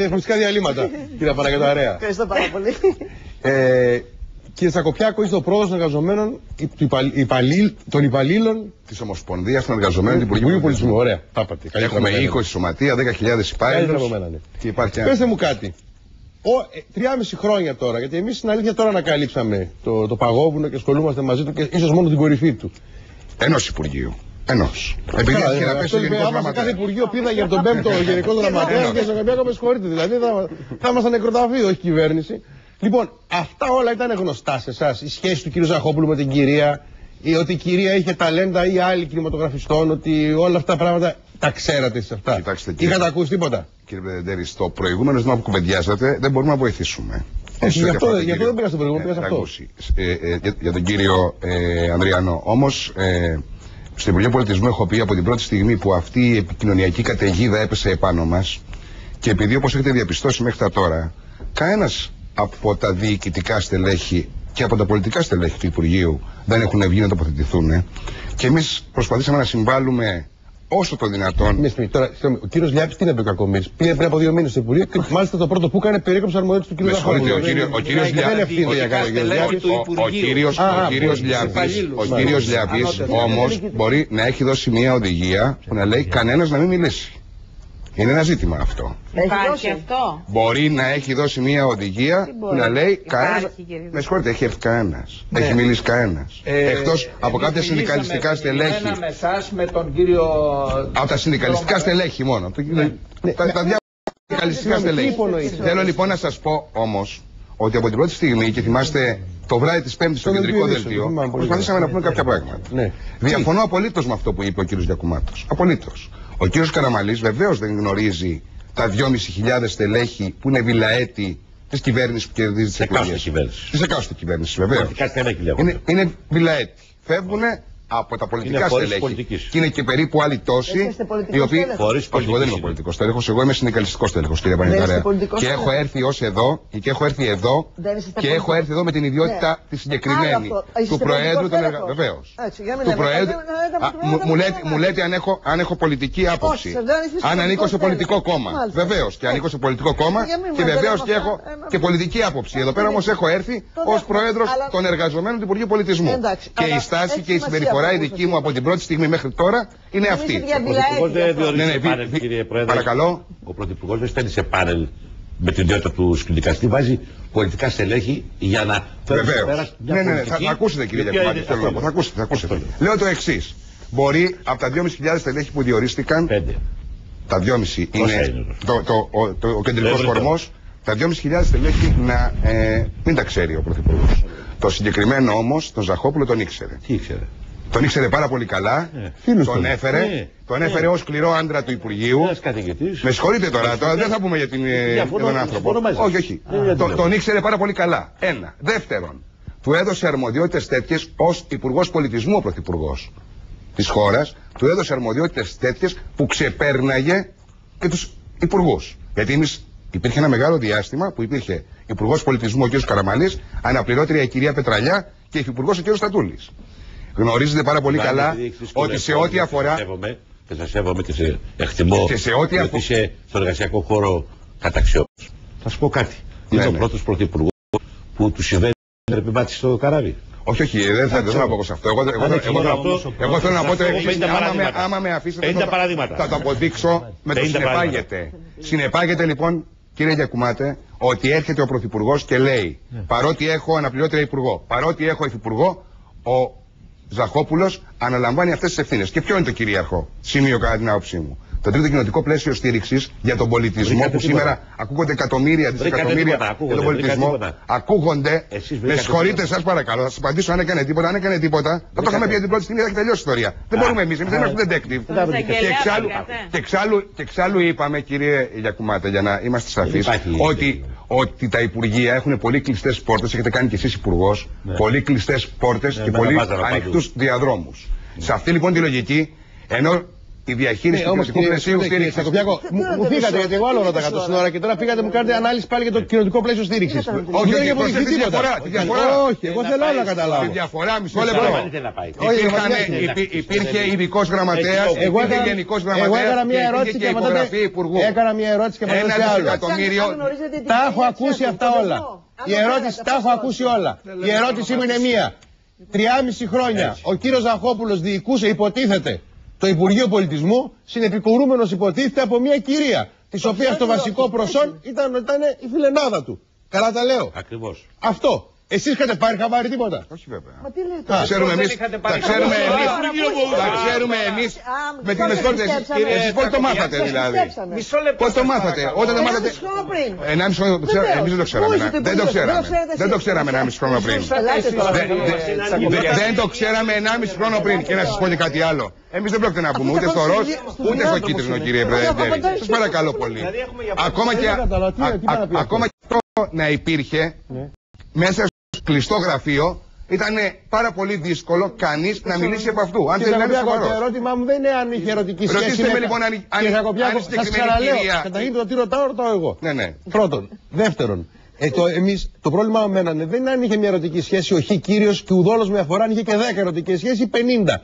διαφημιστικά διαλύματα. Κύριε Παναγιωταρέα. Ευχαριστώ πάρα πολύ. Κύριε Σακοπιάκο, είστε ο πρόεδρος των εργαζομένων των υπαλλήλων της Ομοσπονδίας των Εργαζομένων του Υπουργείου Πολιτισμού. Ωραία, τα είπατε. Έχουμε 20 σωματεία, 10.000 υπάλληλους. Και υπάρχει ένα. Πέστε μου κάτι. 3,5 χρόνια τώρα, γιατί εμείς στην αλήθεια τώρα ανακαλύψαμε το παγόβουνο και ασχολούμαστε μαζί του και ίσως μόνο την κορυφή του. Ενός Υπουργείου. Ενός. Επειδή έχει να πέσει ο Γενικός Γραμματέας. Κάθε Υπουργείο πήδαγε από τον 5ο Γενικό Γραμματέα και στο Σακοπιάκο με συγχωρείτε. Δηλαδή θα ήμασταν νεκροταφείο, όχι κυβέρνηση. Λοιπόν, αυτά όλα ήταν γνωστά σε εσάς. Η σχέση του κ. Ζαχόπουλου με την κυρία, ή ότι η κυρία είχε ταλέντα ή άλλοι κινηματογραφιστών, ότι όλα αυτά τα πράγματα τα ξέρατε σε αυτά. Κοιτάξτε, είχατε ακούσει τίποτα? Κύριε Πεντεντέρη, στο προηγούμενο ζήτημα που κουβεντιάζατε δεν μπορούμε να βοηθήσουμε. Γι' αυτό δεν πήγα στο προηγούμενο, πήγα σε αυτό. Για τον κύριο Ανδριανό. Όμως, στο Υπουργείο Πολιτισμού έχω πει από την πρώτη στιγμή που αυτή η επικοινωνιακή καταιγίδα έπεσε επάνω μας και επειδή όπως έχετε διαπιστώσει μέχρι τώρα, κανένας από τα διοικητικά στελέχη και από τα πολιτικά στελέχη του Υπουργείου δεν έχουν βγει να τοποθετηθούν και εμείς προσπαθήσαμε να συμβάλλουμε όσο το δυνατόν. Τώρα, ο κύριος Λιάπης τι είναι ο Κακομοίρης? Πήγε πριν από 2 μήνες στο Υπουργείο και μάλιστα το πρώτο που έκανε περίκοψε αρμοδιότητες του κύριου Ζαχόπουλου. Ο κύριος Λιάπης όμως μπορεί να έχει δώσει μια οδηγία που να λέει κανένας να μην μιλήσει. Είναι ένα ζήτημα αυτό. Υπάρχει αυτό. Μπορεί να έχει δώσει μια οδηγία που να λέει κανένας. Με συγχωρείτε, έχει έρθει κανένας. Έχει μιλήσει κανένας. Εκτός από κάποια συνδικαλιστικά στελέχη. Με εσάς, με τον κύριο. Από τα συνδικαλιστικά στελέχη μόνο. Τα διάφορα συνδικαλιστικά στελέχη. Θέλω λοιπόν να σας πω όμως ότι από την πρώτη στιγμή, και θυμάστε το βράδυ της Πέμπτης στο κεντρικό δελτίο, προσπαθήσαμε να πούμε κάποια πράγματα. Διαφωνώ απολύτως με αυτό που είπε ο κύριος Γιακουμάτος. Απολύτως. Ο κύριος Καραμαλής βεβαίως δεν γνωρίζει τα 2.500 στελέχη που είναι βιλαέτη της κυβέρνησης που κερδίζει τις εκλογές. Της εκάστοτε κυβέρνησης, βεβαίως. Είναι βιλαέτη. Φεύγουνε από τα πολιτικά στελέχη. Και είναι και περίπου άλλοι τόσοι. Οι οποίοι. Όχι, εγώ δεν είμαι πολιτικός τέλεχος, εγώ είμαι συνδικαλιστικός τέλεχος, κύριε Παναγιωταρέα. Και έχω έρθει ως εδώ και έχω έρθει εδώ και έχω έρθει εδώ με την ιδιότητα τη συγκεκριμένη του Προέδρου των Εργαζομένων. Βεβαίως. Του Προέδρου. Μου λέτε αν έχω πολιτική άποψη. Αν ανήκω σε πολιτικό κόμμα. Βεβαίως και ανήκω σε πολιτικό κόμμα και βεβαίως και έχω και πολιτική άποψη. Εδώ πέρα όμως έχω έρθει ως Πρόεδρος των Εργαζομένων του Υπουργείου Πολιτισμού. Και η στάση και η συμπεριφορά η δική μου από την πρώτη στιγμή μέχρι τώρα είναι αυτή. Ο Πρωθυπουργός δεν διορίζει σε πάνελ, κύριε Πρόεδρε. Παρακαλώ. Ο Πρωθυπουργός δεν στέλνει σε πάνελ με την ιδιότητα του συνδικαστή, βάζει πολιτικά στελέχη για να φέρει σε πέρας μια πολιτική. Θα ακούσετε, κύριε Γιακουμάτη, θα ακούσετε. Λέω το εξής. Μπορεί από τα 2.500 στελέχη που διορίστηκαν, τα 2.500 είναι ο κεντρικός κορμός, τα 2.500 στελέχη να μην τα ξέρει ο Πρωθυπουργός. Το συγκεκριμένο όμως, τον Ζαχόπουλο τον ήξερε. Τι ήξερε? Τον ήξερε πάρα πολύ καλά. Τον έφερε ως σκληρό άντρα του Υπουργείου. Με συγχωρείτε τώρα, δεν θα πούμε για τον άνθρωπο. Όχι. Τον ήξερε πάρα πολύ καλά. Ένα. Δεύτερον, του έδωσε αρμοδιότητες τέτοιες ως Υπουργός Πολιτισμού ο Πρωθυπουργός της χώρας. Του έδωσε αρμοδιότητες τέτοιες που ξεπέρναγε και τους υπουργούς. Γιατί υπήρχε ένα μεγάλο διάστημα που υπήρχε Υπουργός Πολιτισμού ο κ. Καραμαλής, αναπληρώτρια η κυρία Πετραλιά και υφυπουργός ο κ. Στατούλης. Γνωρίζετε πάρα πολύ καλά ότι σε ό,τι αφορά. Και σε σέβομαι και σε εκτιμώ. Και σε ό,τι αφορά. Είσαι στο εργασιακό χώρο καταξιός. Θα σου πω κάτι. Είναι ο πρώτος πρωθυπουργός που του συμβαίνει να επιβάτησε στο καράβι. Όχι, δεν θα το πω σε αυτό. Εγώ θέλω να πω το εξής. Άμα με αφήσετε θα το αποδείξω με το συνεπάγεται. Συνεπάγεται λοιπόν, κύριε Γιακουμάτε, ότι έρχεται ο Πρωθυπουργός και λέει παρότι έχω αναπληρώτρια υπουργό, παρότι έχω υφυπουργό, ο Ζαχόπουλος αναλαμβάνει αυτές τις ευθύνες. Και ποιο είναι το κυρίαρχο σημείο κατά την άποψή μου? Το τρίτο κοινοτικό πλαίσιο στηρίξης για τον πολιτισμό που σήμερα ακούγονται εκατομμύρια, δισεκατομμύρια για τον πολιτισμό. Ακούγονται. Με συγχωρείτε, σας παρακαλώ, θα σας απαντήσω αν έκανε τίποτα. Αν έκανε τίποτα, θα το είχαμε πει την πρώτη στιγμή, θα έχει τελειώσει η ιστορία. Δεν μπορούμε εμείς δεν είμαστε detective. Και εξάλλου είπαμε, κύριε Γιακουμάτε, για να είμαστε σαφείς, ότι τα υπουργεία έχουν πολύ κλειστές πόρτες, έχετε κάνει κι εσείς υπουργός, πολύ κλειστές πόρτες και πολύ ανοιχτούς διαδρόμους. Σε αυτή λοιπόν τη λογική, ενώ η διαχείριση του κοινωνικού πλαισίου στήριξης. Μου φύγατε γιατί εγώ άλλο ρώταγα τόση ώρα και τώρα φύγατε μου κάνετε ανάλυση πάλι για το κοινωνικό πλαίσιο στήριξης. Όχι, δεν έχει αποδειχθεί τίποτα. Όχι, εγώ θέλω να καταλάβω. Τη διαφορά, μισό λεπτό. Υπήρχε ειδικός γραμματέας, υπήρχε γενικός γραμματέας και υπογραφή υπουργού. Έκανα μια ερώτηση και απαντάτε άλλο. Τα έχω ακούσει αυτά όλα. Η ερώτηση τα έχω ακούσει όλα. Η ερώτησή μου είναι μία. 3,5 χρόνια ο κύριος Ζαχόπουλος διοικούσε, υποτίθεται, το Υπουργείο Πολιτισμού, συνεπικουρούμενος υποτίθεται από μια κυρία, της οποίας το βασικό προσόν ήταν η φιλενάδα του. Καλά τα λέω. Ακριβώς. Αυτό. Εσείς είχατε πάρει χαμπάρι τίποτα? Όχι βέβαια. Μα τι λέτε? Τα ξέρουμε εμείς με την εσφόρτη. Εσείς πώς το μάθατε δηλαδή? Πώς το μάθατε? Όταν το μάθατε? 1,5 χρόνο. Εμείς δεν το ξέραμε. Δεν το ξέραμε 1,5 χρόνο πριν. Δεν το ξέραμε 1,5 χρόνο πριν. Και να σας πω και κάτι άλλο. Εμείς δεν πρόκειται να πούμε ούτε στο ροζ ούτε στο κίτρινο, κύριε Πρεδεντέρη. Σας παρακαλώ πολύ. Ακόμα και αυτό να υπήρχε μέσα στο κλειστό γραφείο, ήταν πάρα πολύ δύσκολο κανείς να μιλήσει από αυτού. Αν δεν είναι σοβαρό. Το ερώτημά μου δεν είναι αν είχε ερωτική σχέση. Ρωτήστε με λοιπόν αν είναι συγκεκριμένη κυρία. Καταρχήν το τι ρωτάω εγώ. Ναι. Πρώτον. Δεύτερον. Το πρόβλημα με έναν δεν είναι αν είχε μια ερωτική σχέση ο Χ κύριος και ουδόλως με αφορά αν είχε και 10 ερωτικές σχέσεις ή 50,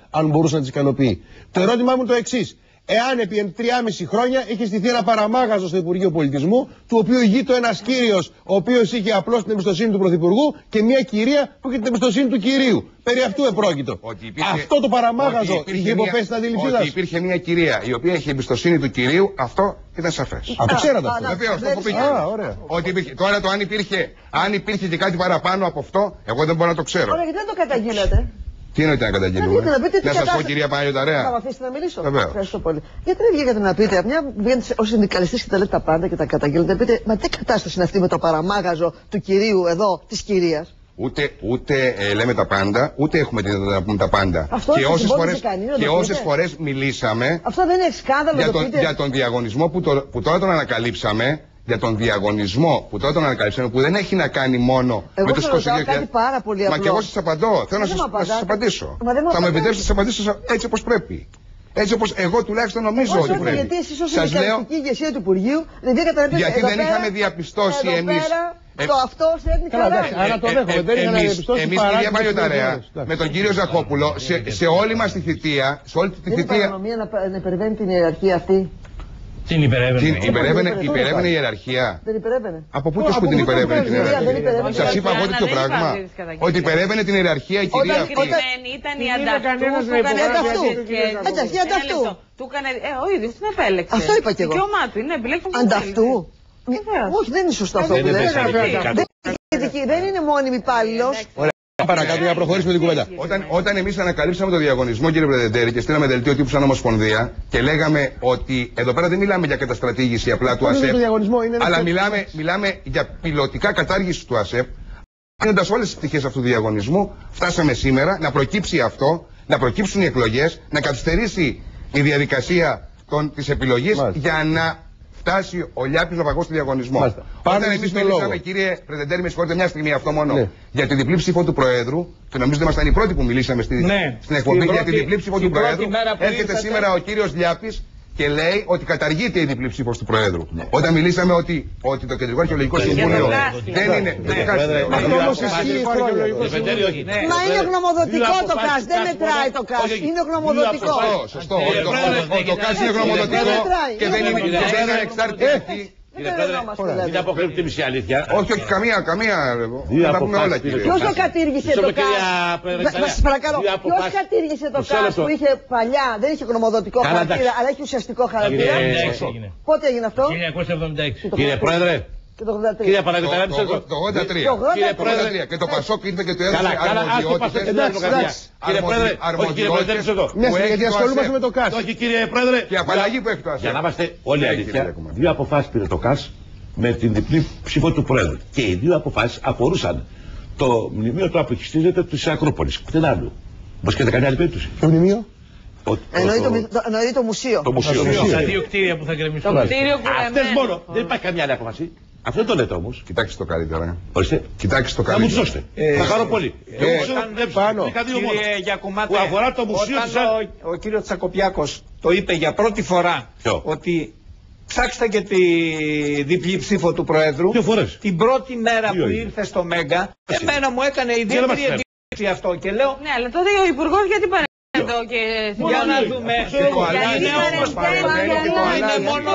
αν μπορούσε να τις ικανοποιεί. Το ερώτημά μου είναι το εξής. Εάν επί 3,5 χρόνια είχε στηθεί ένα παραμάγαζο στο Υπουργείο Πολιτισμού, του οποίου ηγείτο ένας κύριος, ο οποίος είχε απλώς την εμπιστοσύνη του Πρωθυπουργού και μια κυρία που είχε την εμπιστοσύνη του κυρίου. Περί αυτού επρόκειτο. Αυτό το παραμάγαζο είχε υποπέσει στην αντίληψή σας? Ότι υπήρχε μια κυρία η οποία είχε εμπιστοσύνη του κυρίου, αυτό ήταν σαφές. Το ξέρατε αυτό? Βεβαίως, το που πήγε. Τώρα το αν υπήρχε και κάτι παραπάνω από αυτό, εγώ δεν μπορώ να το ξέρω. Ωραία, γιατί δεν το καταγγείλατε? Τι εννοείται να καταγγείλουμε? Να σας πω, κυρία Παναγιωταρέα. Θα με αφήσετε να μιλήσω? Βεβαίως. Ευχαριστώ πολύ. Γιατί δεν βγήκατε να πείτε, μια βγαίνετε ως συνδικαλιστής και τα λέτε τα πάντα και τα καταγγείλετε, να πείτε, μα τι κατάσταση είναι αυτή με το παραμάγαζο του κυρίου εδώ, της κυρίας? Ούτε λέμε τα πάντα, ούτε έχουμε την δυνατότητα να πούμε τα πάντα. Αυτό και όσες φορές μιλήσαμε. Αυτό δεν είναι σκάνδαλο για τον διαγωνισμό που τώρα τον ανακαλύψαμε. Για τον διαγωνισμό που τώρα τον ανακαλύψαμε, που δεν έχει να κάνει μόνο με τους 22.000. Μα και εγώ σας απαντώ. Θέλω να σας απαντήσω. Θα με επιτρέψετε να σας απαντήσω έτσι όπως πρέπει. Έτσι όπως εγώ τουλάχιστον νομίζω ότι πρέπει. Γιατί εσείς ως συνδικαλιστική ηγεσία του Υπουργείου δεν βγήκατε να πείτε? Γιατί δεν είχαμε διαπιστώσει εμείς. Το αυτό στέλνει καλά. Άρα το δέχομαι. Δεν είχαμε διαπιστώσει. Εμείς, κυρία Παναγιωταρέα, με τον κύριο Ζαχόπουλο, σε όλη μας τη θητεία. Δεν είναι παρανομία να υπερβαίνει την ιεραρχία αυτή? Την υπερεύαινε η ιεραρχία. Δεν υπερεύαινε. Από πού την υπερεύαινε την ιεραρχία? Σας είπα εγώ τέτοιο πράγμα. Ότι υπερεύαινε την ιεραρχία η κυρία αυτή. Ήταν η ανταυτού. Εντάξει, η ανταυτού. Του έκανε, ο ίδιος την επέλεξε. Αυτό είπα και εγώ. Δικαίωμά του, είναι επιλέξιμο. Ανταυτού. Όχι, δεν είναι σωστό αυτό που λέτε. Δεν είναι μόνιμη υπάλληλος. Παρακάτω για να προχωρήσουμε την κουβέντα. Όταν εμείς ανακαλύψαμε το διαγωνισμό, κύριε Πρεδεντέρη, και στείλαμε δελτίο τύπου σαν Ομοσπονδία και λέγαμε ότι εδώ πέρα δεν μιλάμε για καταστρατήγηση απλά του ΑΣΕΠ, αλλά μιλάμε για πιλωτικά κατάργηση του ΑΣΕΠ. Γίνοντας όλες τις πτυχές αυτού του διαγωνισμού, φτάσαμε σήμερα να προκύψει αυτό, να προκύψουν οι εκλογές, να καθυστερήσει η διαδικασία της επιλογής για να φτάσει ο Λιάπης να παγώσει το διαγωνισμό. Όταν εμείς μιλήσαμε, κύριε Πρεδεντέρη, με συγχωρείτε μια στιγμή αυτό μόνο, για τη διπλή ψήφο του Προέδρου, και νομίζω ήμασταν οι πρώτοι που μιλήσαμε στην εκπομπή για τη διπλή ψήφο του Προέδρου, έρχεται σήμερα ο κύριος Λιάπης και λέει ότι καταργείται η διπλή ψήφος του Προέδρου. Όταν μιλήσαμε ότι το Κεντρικό Αρχαιολογικό Συμβούλιο δεν είναι. Αυτό όμως ισχύει χρόνια. Μα είναι γνωμοδοτικό το ΚΑΣ, δεν μετράει το ΚΑΣ. Είναι γνωμοδοτικό. Σωστό. Το ΚΑΣ είναι γνωμοδοτικό και δεν είναι ανεξάρτητη. Κύριε Πρόεδρε, μην αποκρύπτει τη μισή αλήθεια. Όχι, καμία. Να τα πούμε όλα, κύριε. Ποιος το κατήργησε το ΚΑΣ? Σας παρακαλώ, ποιος κατήργησε το ΚΑΣ που είχε παλιά, δεν είχε γνωμοδοτικό χαρακτήρα, αλλά έχει ουσιαστικό χαρακτήρα? Πότε έγινε αυτό? 1976. Κύριε Πρόεδρε. Κύριε Παναγιωταρέα, το 83. Και το Πασόκ ήρθε και του έδωσε αρμοδιότητες. Κύριε Πρόεδρε, όχι κύριε Πρόεδρε, εδώ. Γιατί ασχολούμαστε με το ΚΑΣ. Όχι κύριε Πρόεδρε. Και απαλλαγή που έχει το ΑΣΕΠ. Για να είμαστε όλοι αλήθεια, δύο αποφάσεις πήρε το ΚΑΣ με την διπλή ψήφο του Πρόεδρου. Και οι δύο αποφάσεις αφορούσαν το μνημείο του αποχιστίζεται της Ακρούπολης. Δεν άλλο. Μας και καμιά άλλη περίπτωση. Το μνημείο. Εννοεί το μουσείο. Το μουσείο. Τα δύο κτίρια που θα γκρεμιστούν. Αυτές μόνο. Δεν υπάρχει καμιά άλλη απόφαση. Αυτό το λέτε όμως. Κοιτάξτε το καλύτερα. Ορίστε. Κοιτάξτε το Να μου καλύτερα. τους δώσετε. Θα χαρώ πολύ. Κύριε Γιακουμάτε, όταν ο κύριος Τσακοπιάκος το είπε για πρώτη φορά ότι ψάξτε και τη διπλή ψήφο του Προέδρου την πρώτη μέρα που ήρθε στο Μέγκα, εμένα μου έκανε ιδιαίτερη εντύπωση αυτό και λέω... Ναι, αλλά τότε ο Υπουργός γιατί πάνε εδώ και... Για να δούμε. Γιατί είναι μόνο